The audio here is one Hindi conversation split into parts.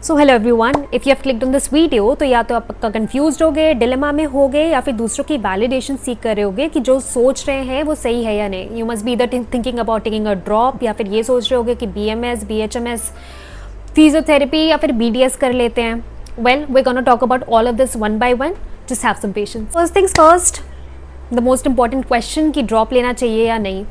So hello everyone, if you have clicked on this video तो या तो आप पक्का कंफ्यूज्ड हो गए, डिलेमा में हो गए या फिर दूसरों की वैलिडेशन सीख कर रहे होगे कि जो सोच रहे हैं वो सही है या नहीं। You must be the thinking about taking a drop, या फिर ये सोच रहे होगे कि BMS, BHMS, फिजियोथेरेपी या फिर BDS कर लेते हैं। Well, we gonna talk about all of this one by one. Just have some patience. First things first, the most important question कि ड्रॉप लेना चाहिए या नहीं।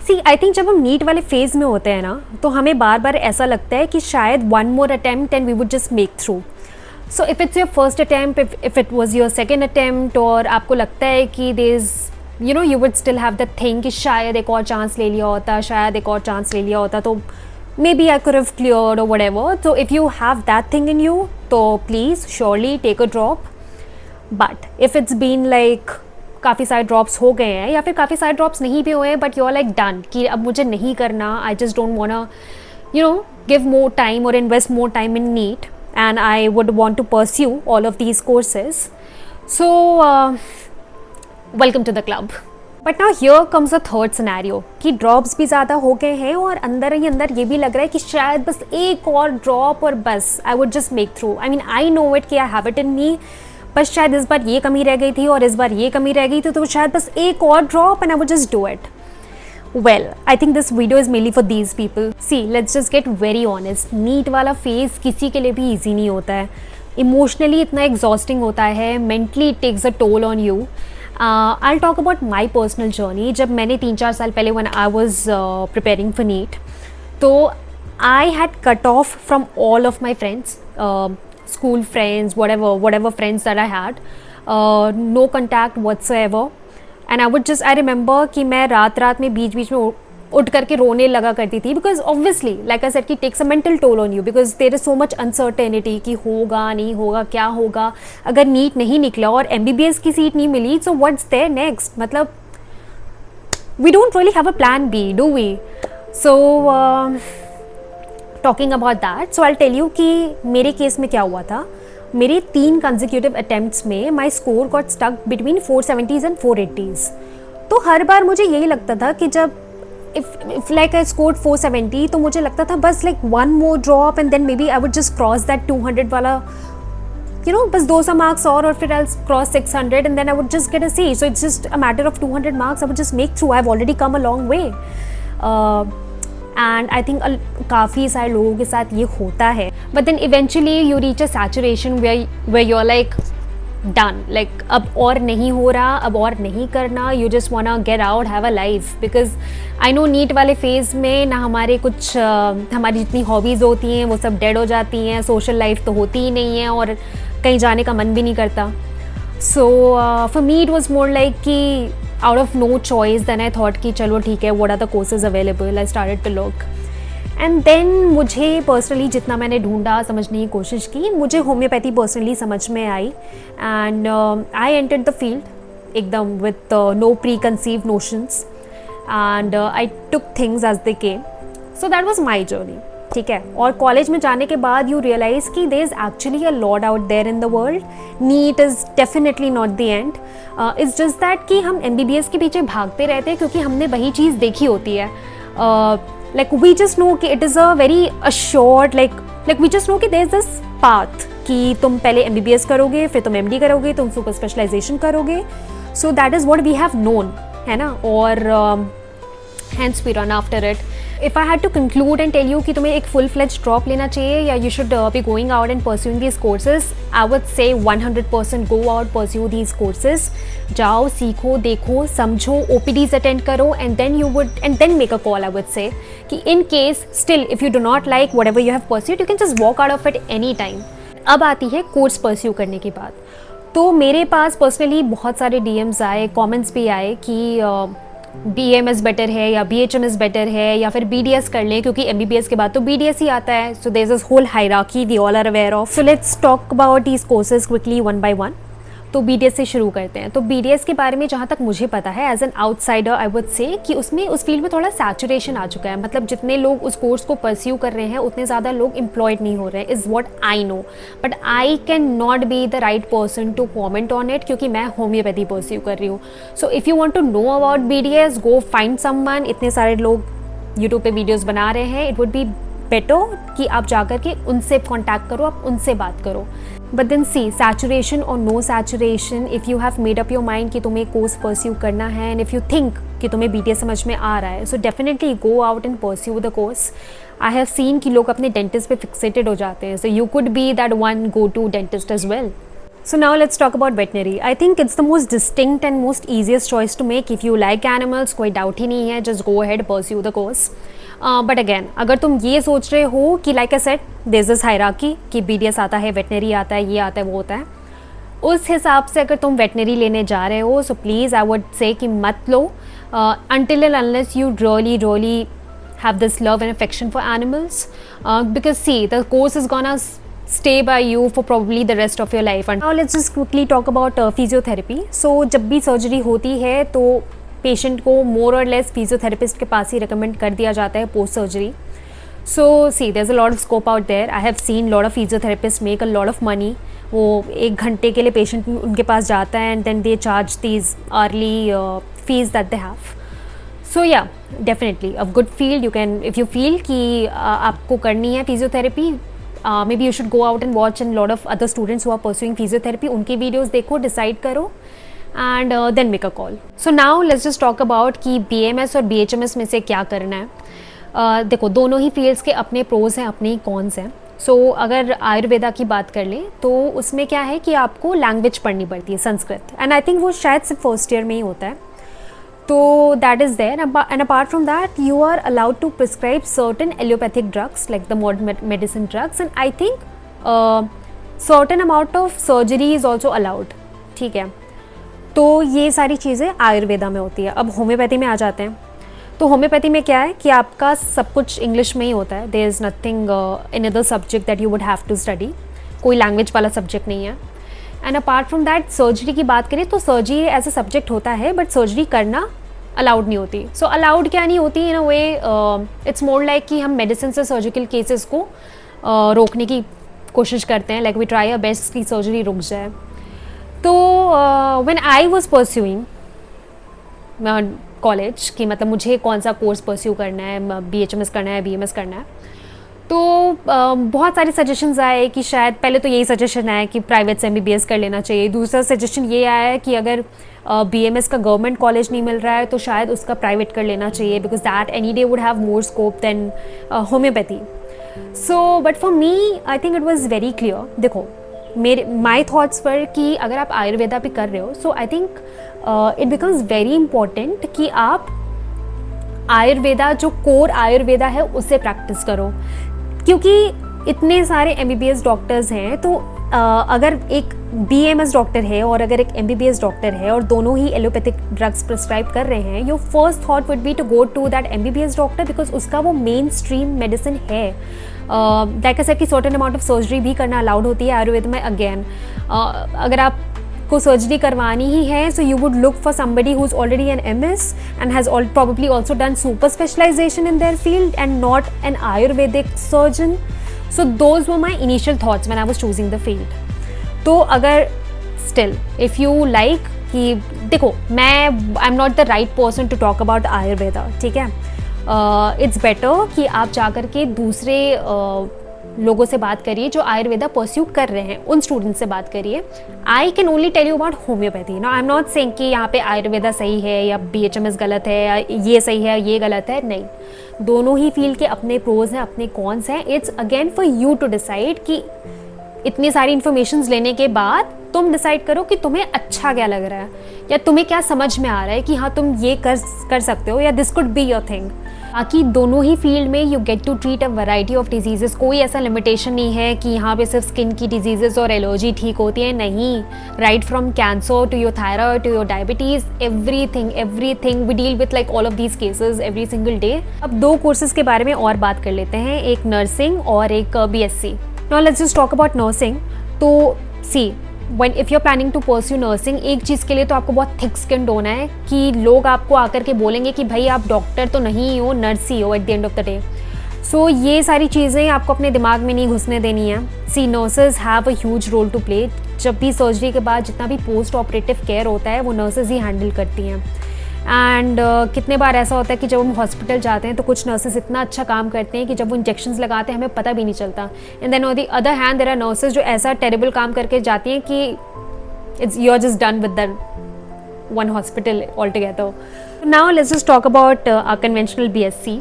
सी आई थिंक जब हम नीट वाले फेज़ में होते हैं ना, तो हमें बार बार ऐसा लगता है कि शायद one more attempt and we would just make through. So if it's your first attempt, if it was your second attempt, और आपको लगता है कि there is you would still have the thing कि शायद एक और चांस ले लिया होता, शायद एक और चांस ले लिया होता तो maybe I could have cleared और whatever. So if you have that thing in you, तो please surely take a drop. But if it's been like काफ़ी सारे ड्रॉप्स हो गए हैं या फिर काफ़ी सारे ड्रॉप्स नहीं भी हुए हैं, but you are like done कि अब मुझे नहीं करना, I just don't want give more time और invest more time in NEET, and I would want to pursue all of these courses, so welcome to the club. But now here comes a third scenario कि ड्रॉप्स भी ज़्यादा हो गए हैं और अंदर ही अंदर ये भी लग रहा है कि शायद बस एक और ड्रॉप और बस आई would just make through. I mean I know it कि आई हैव इट इन मी, बस शायद इस बार ये कमी रह गई थी और इस बार ये कमी रह गई थी, तो शायद बस एक और drop and I would just do it. Well, I think this video is mainly for these people. See, let's just get very honest, NEET वाला फेज़ किसी के लिए भी ईजी नहीं होता है. इमोशनली इतना एग्जॉस्टिंग होता है, mentally it takes a toll on you. I talk about my personal journey. जब मैंने 3-4 साल पहले when I was preparing for NEET, तो I had cut off from all of my friends, school friends, whatever friends that I had, no contact whatsoever. And I remember कि मैं रात में बीच में उठ करके रोने लगा करती थी, because obviously like I said कि takes a mental toll on you because there is so much uncertainty कि होगा नहीं होगा, क्या होगा अगर नीट नहीं निकला और MBBS की सीट नहीं मिली, so what's there next. मतलब we don't really have a plan B, do we? So talking about that, so I tell you कि मेरे केस में क्या हुआ था. मेरे 3 कंसेक्यूटिव अटैम्प्ट्स में my score got stuck between 470s and 480s. तो हर बार मुझे यही लगता था कि जब इफ लाइक आई स्कोर्ड 470, तो मुझे लगता था बस like one more drop and then maybe I would just cross that 200 वाला, बस 200 मार्क्स और फिर I cross 600 and then I would just get a seat. So it's just a matter of 200 marks, I would just make through. I have already come a long way. And I think काफ़ी सारे लोगों के साथ ये होता है. But then eventually you reach a saturation where you are like done, like अब और नहीं हो रहा, अब और नहीं करना. You just want get out, have a life. Because I know NEET वाले फेज़ में ना हमारे कुछ हमारी जितनी हॉबीज़ होती हैं वो सब डेड हो जाती हैं, सोशल लाइफ तो होती ही नहीं है और कहीं जाने का मन भी नहीं करता. So for me it was more like कि out of no choice, then I thought कि चलो ठीक है, what are the courses available. I started to look and then मुझे personally जितना मैंने ढूंढा, समझने की कोशिश की, मुझे होम्योपैथी पर्सनली समझ में आई and I entered the field एकदम with no preconceived notions and I took things as they came. So that was my journey. ठीक है. और कॉलेज में जाने के बाद यू रियलाइज़ कि there is actually a lot out there in the world. NEET is definitely not the end. It's just that कि हम MBBS के पीछे भागते रहते हैं क्योंकि हमने वही चीज़ देखी होती है. लाइक वी जस्ट नो कि it is a very assured, like we just know कि देयर इज़ दिस पाथ कि तुम पहले MBBS करोगे, फिर तुम MD करोगे, तुम सुपर स्पेशलाइजेशन करोगे. So that is what we have known, है ना. और hence we run after it. If I had to conclude and tell you कि तुम्हें एक full fledged drop लेना चाहिए या you should be going out and pursuing these courses, I would say 100% go out, pursue these courses. जाओ, सीखो, देखो, समझो, OPDs attend करो and then make a call. I would say कि in case still if you do not like whatever you have pursued, you can just walk out of it any time. अब आती है कोर्स परस्यू करने की बात. तो मेरे पास पर्सनली बहुत सारे DMs आए, कमेंट्स भी आए कि BMS बेटर है या BHMS बेटर है या फिर BDS कर लें क्योंकि MBBS के बाद तो BDS ही आता है. So there is this whole hierarchy we all are aware of. So let's talk about these courses quickly one by one. तो BDS से शुरू करते हैं. तो BDS के बारे में जहाँ तक मुझे पता है as an outsider I would say कि उसमें उस फील्ड में थोड़ा सैचुरेशन आ चुका है. मतलब जितने लोग उस कोर्स को परस्यू कर रहे हैं उतने ज़्यादा लोग एम्प्लॉयड नहीं हो रहे हैं, is what I know. But I can not be the right person to comment on it क्योंकि मैं होम्योपैथी परस्यू कर रही हूँ. So if you want to know about BDS, go find someone. इतने सारे लोग यूट्यूब पे वीडियोज़ बना रहे हैं. इट वुड बी बेटर कि आप जाकर के उनसे कॉन्टैक्ट करो, आप उनसे बात करो. बट देन सी, सैचुरेशन और no saturation, if you have made up your mind कि तुम्हें कोर्स परस्यू करना है एंड इफ़ यू थिंक कि तुम्हें BTS समझ में आ रहा है, so definitely go out and pursue the course. I have seen कि लोग अपने डेंटिस्ट पे फिक्सेटेड हो जाते हैं, so you could be that one go to dentist as well. So now let's talk about veterinary. I think it's the most distinct and most easiest choice to make. If you like animals, कोई doubt ही नहीं है, just go ahead, pursue the course. But again, अगर तुम ये सोच रहे हो कि like I said, there's this hierarchy कि BDS आता है, veterinary आता है, ये आता है, वो होता है, उस हिसाब से अगर तुम veterinary लेने जा रहे हो, so please I would say कि मत लो until and unless you really have this love and affection for animals. Because see, the course is gonna stay by you for probably the rest of your life. And now let's just quickly talk about physiotherapy. So जब भी सर्जरी होती है तो पेशेंट को मोर और लेस फिजियोथेरेपिस्ट के पास ही रिकमेंड कर दिया जाता है post surgery. So see, there is a lot of scope out there. I have seen lot of physiotherapist make a lot of money. वो 1 घंटे के लिए पेशेंट उनके पास जाता है and then they charge these early fees that they have. So yeah, definitely a good field. You can, if you feel कि आपको करनी है physiotherapy, maybe you should go out and watch and lot of other students who are pursuing physiotherapy, उनकी videos देखो, decide करो and then make a call. So now let's just talk about कि BMS और BHMS में से क्या करना है. देखो, दोनों ही fields के अपने pros हैं, अपने ही cons हैं. So अगर आयुर्वेदा की बात कर लें तो उसमें क्या है कि आपको लैंग्वेज पढ़नी पड़ती है, संस्कृत, एंड आई थिंक वो शायद सिर्फ फर्स्ट ईयर में ही होता है. तो that is there. And apart from that you are allowed to prescribe certain allopathic drugs like the modern medicine drugs, and I think certain amount of surgery is also allowed. ठीक है, तो ये सारी चीज़ें आयुर्वेदा में होती है. अब होम्योपैथी में आ जाते हैं. तो होम्योपैथी में क्या है कि आपका सब कुछ इंग्लिश में ही होता है. There is nothing in other subject that you would have to study. कोई लैंग्वेज वाला सब्जेक्ट नहीं है. And apart from that, surgery की बात करें तो सर्जरी एज अ सब्जेक्ट होता है, बट सर्जरी करना अलाउड नहीं होती. सो अलाउड क्या नहीं होती, इन अ वे इट्स मोर लाइक कि हम मेडिसिन से सर्जिकल केसेस को रोकने की कोशिश करते हैं, like we try a best की सर्जरी रुक जाए. तो when I was pursuing college कि मतलब मुझे कौन सा कोर्स परस्यू करना है, BHMS करना है, BMS करना है, तो बहुत सारे सजेशंस आए कि शायद, पहले तो यही सजेशन आया कि प्राइवेट से MBBS कर लेना चाहिए. दूसरा सजेशन ये आया कि अगर BMS का गवर्नमेंट कॉलेज नहीं मिल रहा है तो शायद उसका प्राइवेट कर लेना चाहिए, because that any day would have more scope than homeopathy. So but for me I think it was very clear. देखो, मेरे माई थाट्स पर कि अगर आप आयुर्वेदा पे कर रहे हो, so I think it becomes very important कि आप आयुर्वेदा, जो कोर आयुर्वेदा है, उससे प्रैक्टिस करो. क्योंकि इतने सारे MBBS डॉक्टर्स हैं, तो अगर एक BMS डॉक्टर है और अगर एक MBBS डॉक्टर है और दोनों ही एलोपैथिक ड्रग्स प्रिस्क्राइब कर रहे हैं, your first thought would be to go to that MBBS doctor, because उसका वो मेन स्ट्रीम मेडिसिन है. लाइक आई सेड कि सर्टेन अमाउंट ऑफ सर्जरी भी करना अलाउड होती है आयुर्वेद में. अगेन, अगर आप को सर्जरी करवानी ही है, so you would look for somebody who is already an MS and has probably also done super specialization in their field and not an Ayurvedic surgeon. So those were my initial thoughts when I was choosing the field. तो अगर still if you like कि देखो, I'm not the right person to talk about Ayurveda, ठीक है. It's better कि आप जाकर के दूसरे लोगों से बात करिए जो आयुर्वेदा परस्यू कर रहे हैं, उन स्टूडेंट्स से बात करिए. I can only tell you about homeopathy. ना आई एम नॉट सेइंग कि यहाँ पे आयुर्वेदा सही है या BHMS गलत है या ये सही है ये गलत है. नहीं, दोनों ही फील्ड के अपने प्रोज हैं, अपने कॉन्स हैं. It's again for you to decide कि इतनी सारी इन्फॉर्मेशन लेने के बाद तुम डिसाइड करो कि तुम्हें अच्छा क्या लग रहा है या तुम्हें क्या समझ में आ रहा है कि हाँ तुम ये कर सकते हो या this could be your thing. बाकी दोनों ही फील्ड में you get to treat a variety of diseases. कोई ऐसा लिमिटेशन नहीं है कि यहाँ पे सिर्फ स्किन की डिजीजेस और एलर्जी ठीक होती है. नहीं, right from cancer to your thyroid to your diabetes, everything we deal with like all of these cases every single day. अब 2 कोर्सेज के बारे में और बात कर लेते हैं, एक नर्सिंग और एक BSc. Now let's just talk about nursing. तो सी, if you're planning to pursue nursing, एक चीज़ के लिए तो आपको बहुत थिक स्किन्ड होना है कि लोग आपको आकर के बोलेंगे कि भाई आप डॉक्टर तो नहीं हो, नर्स ही हो at the end of the day. So ये सारी चीज़ें आपको अपने दिमाग में नहीं घुसने देनी है. See, nurses have a huge role to play. जब भी सर्जरी के बाद जितना भी पोस्ट ऑपरेटिव केयर होता है वो नर्सेज ही हैंडल करती हैं. एंड कितने बार ऐसा होता है कि जब हम हॉस्पिटल जाते हैं तो कुछ नर्सेज इतना अच्छा काम करते हैं कि जब वो इंजेक्शंस लगाते हैं हमें पता भी नहीं चलता. And then on the other hand there are nurses जो ऐसा टेरिबल काम करके जाती हैं कि it's you are just done with the one hospital altogether. Now let's just talk about our conventional BSc.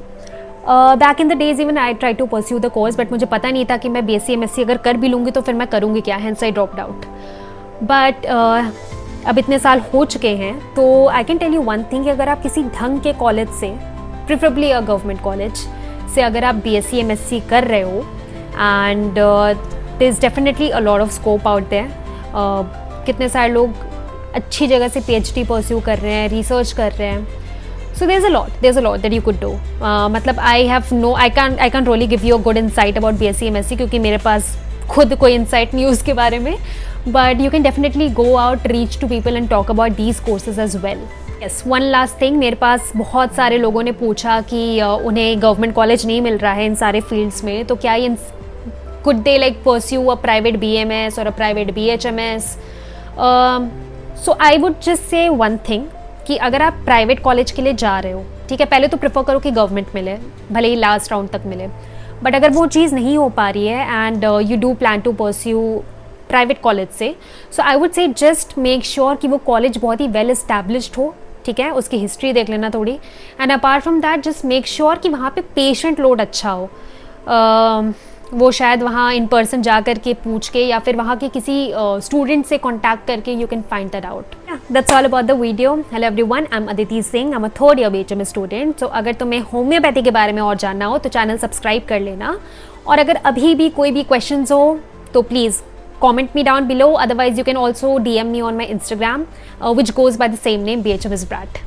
Back in the days even I tried to pursue the course but मुझे पता नहीं था कि मैं BSc MSc अगर कर भी लूँगी तो फिर मैं करूँगी क्या, hence I dropped out. But अब इतने साल हो चुके हैं तो I can tell you one thing कि अगर आप किसी ढंग के कॉलेज से, preferably a government college से अगर आप BSc MSc कर रहे हो and there is definitely a lot of scope out there. कितने सारे लोग अच्छी जगह से PhD परस्यू कर रहे हैं, रिसर्च कर रहे हैं. So there is a lot that you could do. मतलब I can really give you a good insight about BSc MSc क्योंकि मेरे पास खुद कोई इंसाइट नहीं उसके बारे में. But you can definitely go out, reach to people and talk about these courses as well. Yes, one last thing, मेरे पास बहुत सारे लोगों ने पूछा कि उन्हें गवर्नमेंट कॉलेज नहीं मिल रहा है इन सारे फील्ड्स में, तो क्या ये could they like pursue a private BMS और a private BHMS. So I would just say one thing कि अगर आप प्राइवेट कॉलेज के लिए जा रहे हो, ठीक है, पहले तो प्रेफर करो कि गवर्नमेंट मिले, भले ही लास्ट राउंड तक मिले. बट अगर वो चीज़ नहीं हो पा रही है and you do plan to pursue private college से, so I would say just make sure कि वो कॉलेज बहुत ही वेल इस्टेब्लिश्ड हो, ठीक है, उसकी हिस्ट्री देख लेना थोड़ी. And apart from that just make sure कि वहाँ पे पेशेंट लोड अच्छा हो. वो शायद वहाँ इन पर्सन जा कर के पूछ के या फिर वहाँ के किसी स्टूडेंट से कॉन्टैक्ट करके you can find that out. That's all about the video. Hello everyone, I am Aditi Singh, I am a third year BHMS student. So अगर तुम्हें होम्योपैथी के बारे में और जानना हो तो चैनल सब्सक्राइब कर लेना. और अगर अभी भी कोई भी क्वेश्चंस हो तो please comment me down below. Otherwise you can also DM me on my Instagram which goes by the same name, BHMS Brat.